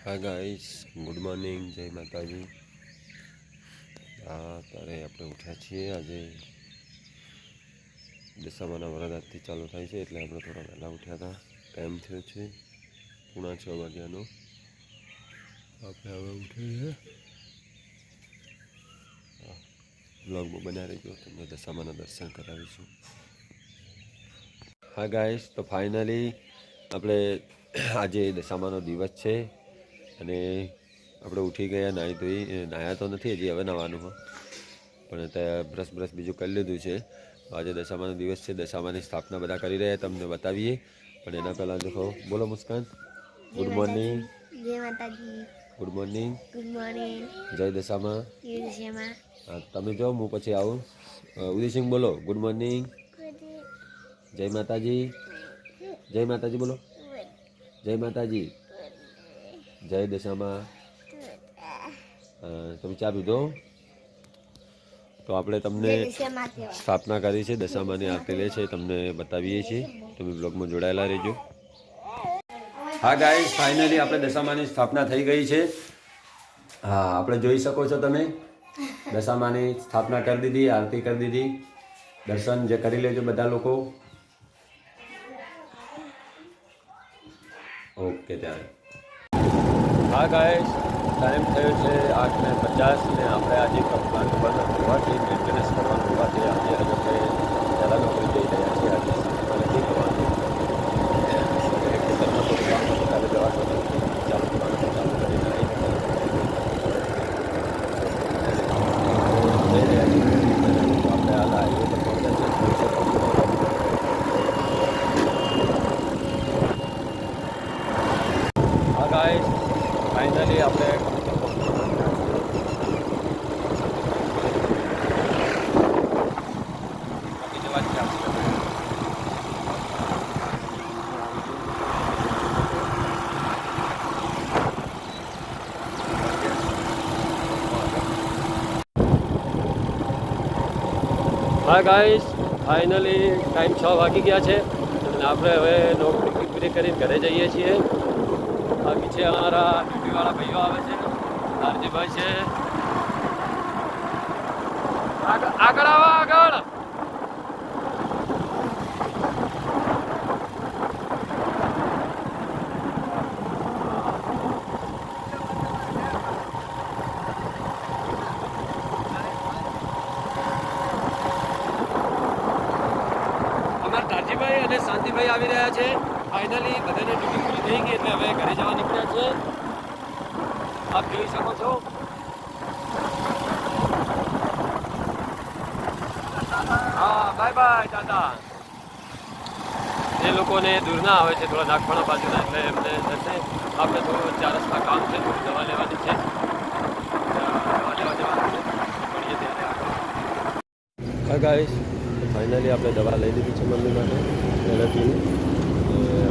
Hi guys, good morning, જય માતાજી। અત્યારે આપણે ઉઠ્યા છીએ। આજે દશામાના વરદાનથી ચાલુ થાય છે એટલે આપણે થોડા વહેલા ઉઠ્યા હતા। ટાઈમ થયો છે 6:45 વાગ્યાનો। આપણે હવે ઉઠીએ બ્લોગમાં બન્યા રહીજો, તમને દશામાના દર્શન કરાવીશું। હા ગાઈસ, તો ફાઇનલી આપણે આજે દશામાનો દિવસ છે અને આપણે ઉઠી ગયા, નાહી ધોઈ નાહ્યા તો નથી હજી, હવે નાહવાનું હોય પણ ત્યાં બ્રશ બીજું કરી લીધું છે। આજે દશામાનો દિવસ છે, દશામાની સ્થાપના બધા કરી રહ્યા, તમને બતાવીએ। પણ એના પહેલાં દેખો, બોલો મુસ્કાન, ગુડ મોર્નિંગ। જય માતાજી, ગુડ મોર્નિંગ, ગુડ મોર્નિંગ, જય દશામા। જય દશામા। હા, તમે જાઓ, હું પછી આવું। ઉદયસિંહ બોલો, ગુડ મોર્નિંગ, જય માતાજી, જય માતાજી બોલો, જય માતાજી, જય દશામા। તમે ચા પીધો? તો આપણે તમને સ્થાપના કરી છે, દશામાની આરતી લે છે, તમને બતાવીએ છીએ। તમે બ્લોગમાં જોડાયેલા રહેજો। હા ગાઈસ, ફાઇનલી આપણે દશામાની સ્થાપના થઈ ગઈ છે। હા, આપણે જોઈ શકો છો તમે, દશામાની સ્થાપના કરી દીધી, આરતી કરી દીધી। દર્શન જે કરી લેજો બધા લોકો। ઓકે ત્યારે। હા ગાઈસ, ટાઈમ થયો છે 8:50 ને આપણે આજે પ્લાન કરવાનું હોવાથી, મેન્ટેનન્સ કરવાનું હોવાથી આજે આપણે પહેલાં નોકરી જઈ રહ્યા છીએ। આજે નથી કરવાનું, ખેતરમાં થોડું કામ હતું, કાલે જવાનું ચાલુ કરવાનું ચાલુ કરીને જઈ રહ્યા છીએ। આપણે હાલ હાઈવે પર પહોંચ્યા છીએ। હા ગાઈસ, ફાઇનલી આપણે હા ગાઈસ, ફાઇનલી ટાઈમ 6 વાગી ગયા છે અને આપણે હવે નોકરી પૂરી કરીને ઘરે જઈએ છીએ। બાકી છે અમારા ડ્યુટીવાળા ભાઈઓ આવે છે, લાલજીભાઈ છે, આગળ આવો, આગળ। તારજીભાઈ અને શાંતિભાઈ આવી રહ્યા છે। ફાઇનલી બધાને ડ્યુટી પૂરી થઈ ગઈ એટલે હવે ઘરે જવા નીકળ્યા છે। આપ જોઈ શકો છો। હા, બાય બાય દાદા। એ લોકોને દૂર ના આવે છે, થોડા નાગપાડા બાજુના, એટલે એમને જશે। આપણે થોડું 4 રસ્તા કામ છે, થોડી દવા લેવાની છે, દવા લેવા જવાનું છે, મળીએ ત્યારે આગળ। હા ગાઈસ, ફાઇનલી આપણે દવા લઈ લીધી છે મમ્મી માટે એલર્જીની,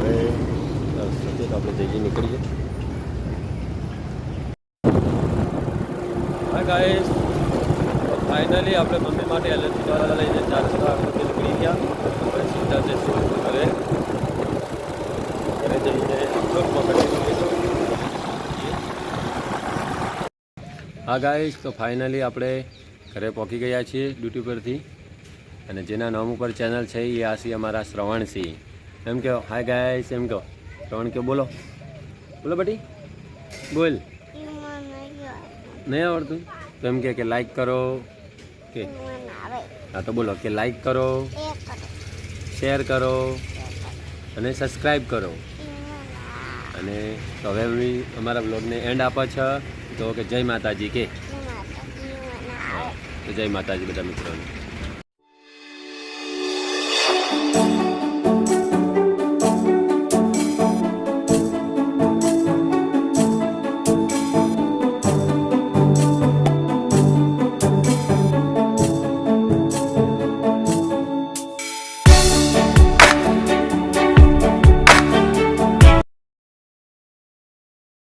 હવે સચ્ચે તો આપણે જઈએ, નીકળીએ। હા ગાઈસ, ફાઇનલી આપણે મમ્મી માટે એલર્જી દવા લઈને 4 રસ્તા નીકળી ગયા। હવે સીધા જઈશું ઘરે જઈને હા ગાઈસ, તો ફાઇનલી આપણે ઘરે પહોંચી ગયા છીએ ડ્યુટી પરથી, અને જેના નામ ઉપર ચેનલ છે એ આ છે અમારા શ્રવણસિંહ। એમ કહો, હાય ગાઈસ, એમ કહો, શ્રવણ કહો, બોલો બોલો બટી, બોલ। નહીં આવડતું તો એમ કે લાઈક કરો, કે હા તો બોલો કે લાઈક કરો, શેર કરો અને સબસ્ક્રાઈબ કરો। અને તો હવે અમારા બ્લોગને એન્ડ આપે છે, તો કે જય માતાજી, કે જય માતાજી બધા મિત્રોને।